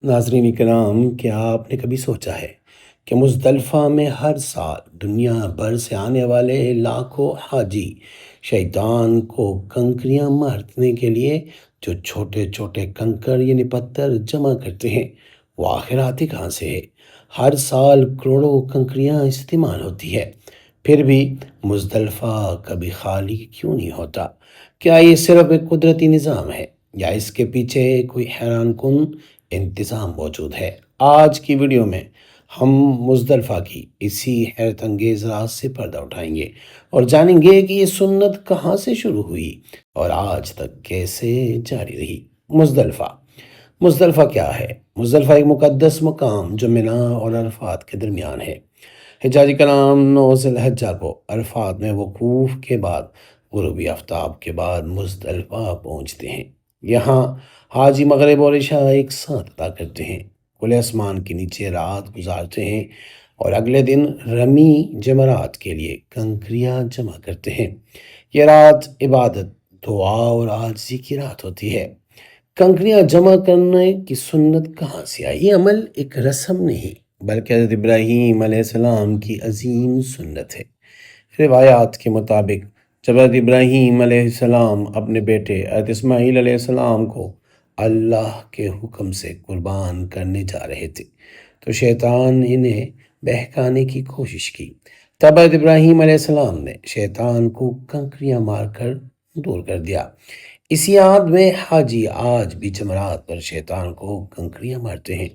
ناظرین کرام، کیا آپ نے کبھی سوچا ہے کہ مزدلفہ میں ہر سال دنیا بھر سے آنے والے لاکھوں حاجی شیطان کو کنکریاں مارنے کے لیے جو چھوٹے چھوٹے کنکر یعنی پتھر جمع کرتے ہیں، وہ آخر آتے کہاں سے ہے؟ ہر سال کروڑوں کنکریاں استعمال ہوتی ہے، پھر بھی مزدلفہ کبھی خالی کیوں نہیں ہوتا؟ کیا یہ صرف ایک قدرتی نظام ہے یا اس کے پیچھے کوئی حیران کن انتظام موجود ہے؟ آج کی ویڈیو میں ہم مزدلفہ کی اسی حیرت انگیز راز سے پردہ اٹھائیں گے اور جانیں گے کہ یہ سنت کہاں سے شروع ہوئی اور آج تک کیسے جاری رہی۔ مزدلفہ مزدلفہ کیا ہے؟ مزدلفہ ایک مقدس مقام جو مینا اور عرفات کے درمیان ہے۔ حجاجی کرام 9 ذی الحجہ کو عرفات میں وقوف کے بعد غروبی آفتاب کے بعد مزدلفہ پہنچتے ہیں۔ یہاں حاجی مغرب اور عشاء ایک ساتھ ادا کرتے ہیں، کھلے آسمان کے نیچے رات گزارتے ہیں اور اگلے دن رمی جمرات کے لیے کنکریاں جمع کرتے ہیں۔ یہ رات عبادت، دعا اور عاجزی کی رات ہوتی ہے۔ کنکریاں جمع کرنے کی سنت کہاں سے آئی؟ یہ عمل ایک رسم نہیں بلکہ حضرت ابراہیم علیہ السلام کی عظیم سنت ہے۔ روایات کے مطابق جب حضرت ابراہیم علیہ السلام اپنے بیٹے حضرت اسماعیل علیہ السلام کو اللہ کے حکم سے قربان کرنے جا رہے تھے تو شیطان انہیں بہکانے کی کوشش کی۔ تب حضرت ابراہیم علیہ السلام نے شیطان کو کنکریاں مار کر دور کر دیا۔ اسی یاد میں حاجی آج بھی جمرات پر شیطان کو کنکریاں مارتے ہیں،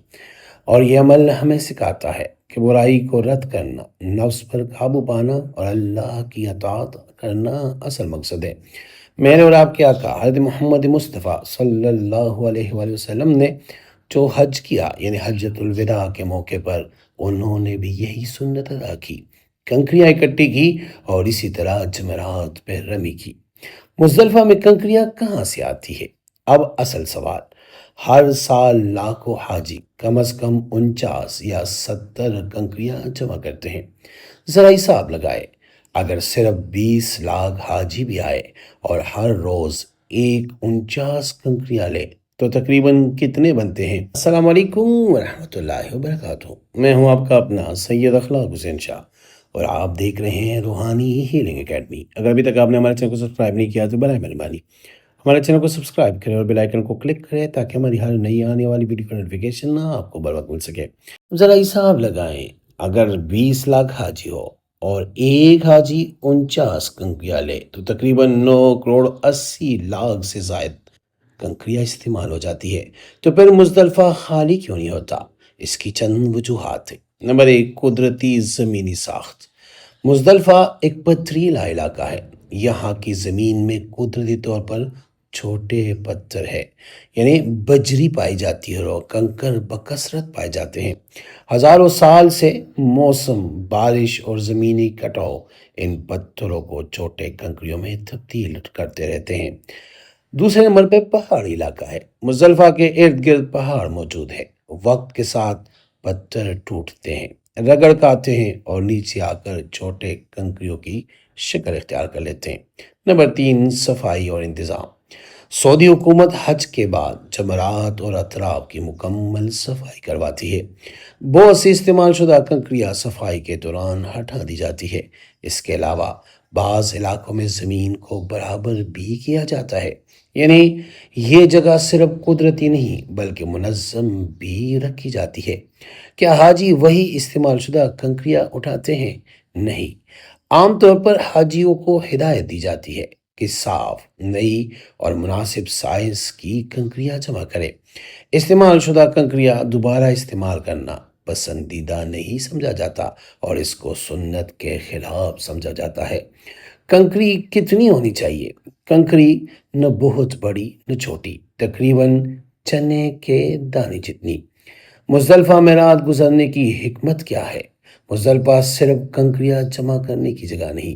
اور یہ عمل ہمیں سکھاتا ہے کہ برائی کو رد کرنا، نفس پر قابو پانا اور اللہ کی اطاعت کرنا اصل مقصد ہے۔ میرے اور آپ کے آقا حضرت محمد مصطفیٰ صلی اللہ علیہ وآلہ وسلم نے جو حج کیا یعنی حجۃ الوداع کے موقع پر انہوں نے بھی یہی سنت ادا کی، کنکریاں اکٹھی کی اور اسی طرح جمرات پہ رمی کی۔ مزدلفہ میں کنکریاں کہاں سے آتی ہے؟ اب اصل سوال، ہر سال لاکھوں حاجی کم از کم 49 یا 70 کنکریاں جمع کرتے ہیں۔ ذرا حساب لگائے، اگر صرف 20 لاکھ حاجی بھی آئے اور ہر روز 49 کنکریاں لے تو تقریباً کتنے بنتے ہیں؟ السلام علیکم ورحمۃ اللہ وبرکاتہ۔ میں ہوں آپ کا اپنا سید اخلاق حسین شاہ اور آپ دیکھ رہے ہیں روحانی ہیلنگ اکیڈمی۔ اگر ابھی تک آپ نے ہمارے چینل کو سبسکرائب نہیں کیا تو برائے مہربانی ہمارے چینل کو سبسکرائب کریں اور بیل آئیکن کو کلک کریں تاکہ ہماری ہر نئی آنے والی ویڈیو کا نوٹیفیکیشن آپ کو بر وقت مل سکے۔ ذرا حساب لگائیں، اگر 20 لاکھ حاجی ہو اور ایک حاجی 49 کنکریاں لے تو تقریباً 9 کروڑ 80 لاکھ سے زائد کنکریاں استعمال ہو جاتی ہے۔ تو پھر مزدلفہ خالی کیوں نہیں ہوتا؟ اس کی چند وجوہات ہیں۔ نمبر 1، قدرتی زمینی ساخت۔ مزدلفہ ایک پتھریلا علاقہ ہے۔ یہاں کی زمین میں قدرتی طور پر چھوٹے پتھر ہے یعنی بجری پائی جاتی ہے اور کنکر بکثرت پائے جاتے ہیں۔ ہزاروں سال سے موسم، بارش اور زمینی کٹاؤ ان پتھروں کو چھوٹے کنکریوں میں تبدیل کرتے رہتے ہیں۔ دوسرے نمبر پہ پہاڑی علاقہ ہے۔ مزدلفہ کے ارد گرد پہاڑ موجود ہے۔ وقت کے ساتھ پتھر ٹوٹتے ہیں، رگڑ کھاتے ہیں اور نیچے آ کر چھوٹے کنکریوں کی شکل اختیار کر لیتے ہیں۔ نمبر 3، صفائی اور انتظام۔ سعودی حکومت حج کے بعد جمرات اور اطراف کی مکمل صفائی کرواتی ہے۔ بہت سی استعمال شدہ کنکریاں صفائی کے دوران ہٹا دی جاتی ہے۔ اس کے علاوہ بعض علاقوں میں زمین کو برابر بھی کیا جاتا ہے، یعنی یہ جگہ صرف قدرتی نہیں بلکہ منظم بھی رکھی جاتی ہے۔ کیا حاجی وہی استعمال شدہ کنکریاں اٹھاتے ہیں؟ نہیں، عام طور پر حاجیوں کو ہدایت دی جاتی ہے کہ صاف، نئی اور مناسب سائز کی کنکریاں جمع کریں۔ استعمال شدہ کنکریاں دوبارہ استعمال کرنا پسندیدہ نہیں سمجھا جاتا اور اس کو سنت کے خلاف سمجھا جاتا ہے۔ کنکری کتنی ہونی چاہیے؟ کنکری نہ بہت بڑی نہ چھوٹی، تقریباً چنے کے دانے جتنی۔ مزدلفہ میں رات گزرنے کی حکمت کیا ہے؟ مزدلفہ صرف کنکریاں جمع کرنے کی جگہ نہیں،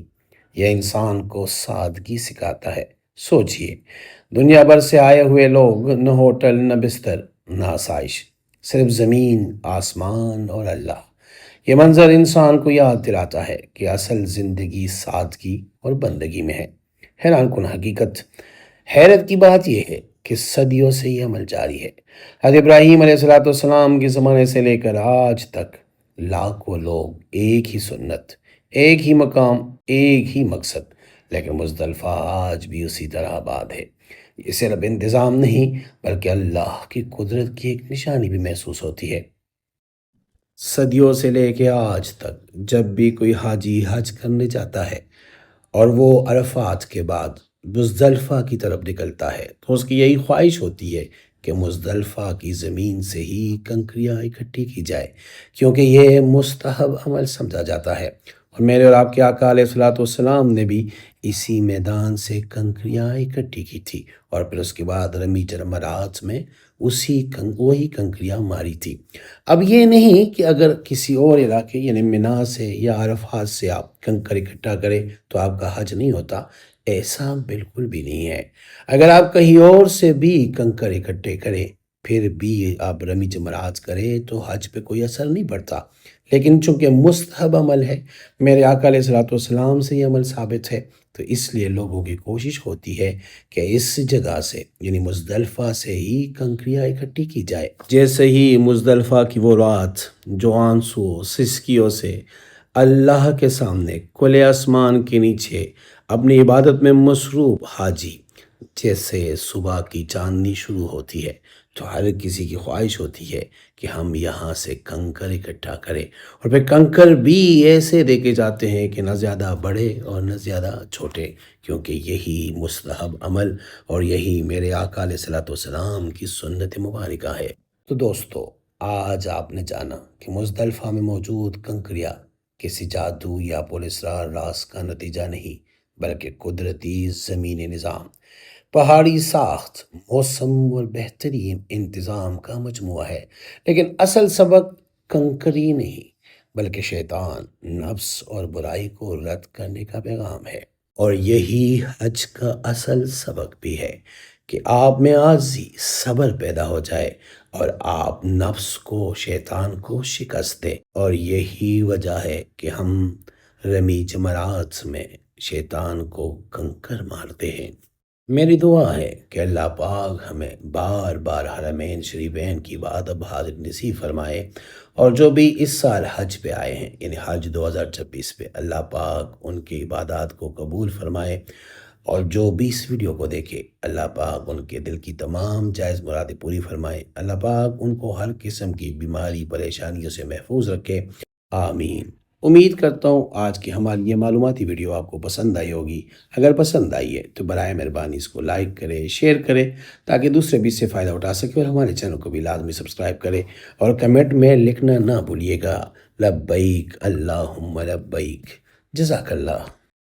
یہ انسان کو سادگی سکھاتا ہے۔ سوچئے، دنیا بھر سے آئے ہوئے لوگ، نہ ہوٹل، نہ بستر، نہ آسائش، صرف زمین، آسمان اور اللہ۔ یہ منظر انسان کو یاد دلاتا ہے کہ اصل زندگی سادگی اور بندگی میں ہے۔ حیران کن حقیقت، حیرت کی بات یہ ہے کہ صدیوں سے یہ عمل جاری ہے۔ حضرت ابراہیم علیہ السلام کے زمانے سے لے کر آج تک لاکھوں لوگ ایک ہی سنت، ایک ہی مقام، ایک ہی مقصد، لیکن مزدلفہ آج بھی اسی طرح آباد ہے۔ یہ صرف انتظام نہیں بلکہ اللہ کی قدرت کی ایک نشانی بھی محسوس ہوتی ہے۔ صدیوں سے لے کے آج تک جب بھی کوئی حاجی حج کرنے جاتا ہے اور وہ عرفات کے بعد مزدلفہ کی طرف نکلتا ہے تو اس کی یہی خواہش ہوتی ہے کہ مزدلفہ کی زمین سے ہی کنکریاں اکٹھی کی جائے، کیونکہ یہ مستحب عمل سمجھا جاتا ہے۔ اور میرے اور آپ کے آقا علیہ والسلام نے بھی اسی میدان سے کنکریاں اکٹھی کی تھی اور پھر اس کے بعد رمی جمرات میں وہی کنکریاں ماری تھی۔ اب یہ نہیں کہ اگر کسی اور علاقے یعنی منا سے یا عرفات سے آپ کنکر اکٹھا کریں تو آپ کا حج نہیں ہوتا، ایسا بالکل بھی نہیں ہے۔ اگر آپ کہیں اور سے بھی کنکر اکٹھے کریں پھر بھی آپ رمی جمرات کریں تو حج پہ کوئی اثر نہیں پڑتا، لیکن چونکہ مستحب عمل ہے، میرے آقا علیہ السلام سے یہ عمل ثابت ہے، تو اس لیے لوگوں کی کوشش ہوتی ہے کہ اس جگہ سے یعنی مزدلفہ سے ہی کنکریاں اکٹھی کی جائے۔ جیسے ہی مزدلفہ کی وہ رات جو آنسو سسکیوں سے اللہ کے سامنے کھلے آسمان کے نیچے اپنی عبادت میں مصروف حاجی جیسے صبح کی چاندنی شروع ہوتی ہے تو ہر کسی کی خواہش ہوتی ہے کہ ہم یہاں سے کنکر اکٹھا کریں، اور پھر کنکر بھی ایسے دیکھے جاتے ہیں کہ نہ زیادہ بڑے اور نہ زیادہ چھوٹے، کیونکہ یہی مستحب عمل اور یہی میرے آقا علیہ السلام کی سنت مبارکہ ہے۔ تو دوستو، آج آپ نے جانا کہ مزدلفہ میں موجود کنکریاں کسی جادو یا پراسرار راز کا نتیجہ نہیں بلکہ قدرتی زمینی نظام، پہاڑی ساخت، موسم اور بہترین انتظام کا مجموعہ ہے۔ لیکن اصل سبق کنکری نہیں بلکہ شیطان، نفس اور برائی کو رد کرنے کا پیغام ہے۔ اور یہی حج کا اصل سبق بھی ہے کہ آپ میں عاجزی، صبر پیدا ہو جائے اور آپ نفس کو، شیطان کو شکست دیں۔ اور یہی وجہ ہے کہ ہم رمی جمرات میں شیطان کو کنکر مارتے ہیں۔ میری دعا ہے کہ اللہ پاک ہمیں بار بار حرمین شریفین کی عبادت حاضر نصیب فرمائے، اور جو بھی اس سال حج پہ آئے ہیں یعنی حج 2026 پہ، اللہ پاک ان کی عبادات کو قبول فرمائے، اور جو بھی اس ویڈیو کو دیکھے اللہ پاک ان کے دل کی تمام جائز مرادیں پوری فرمائے، اللہ پاک ان کو ہر قسم کی بیماری پریشانیوں سے محفوظ رکھے، آمین۔ امید کرتا ہوں آج کی ہماری یہ معلوماتی ویڈیو آپ کو پسند آئی ہوگی۔ اگر پسند آئی ہے تو برائے مہربانی اس کو لائک کرے، شیئر کرے تاکہ دوسرے بھی اس سے فائدہ اٹھا سکے، اور ہمارے چینل کو بھی لازمی سبسکرائب کرے اور کمنٹ میں لکھنا نہ بھولیے گا، لبیک اللہم لبیک۔ جزاک اللہ۔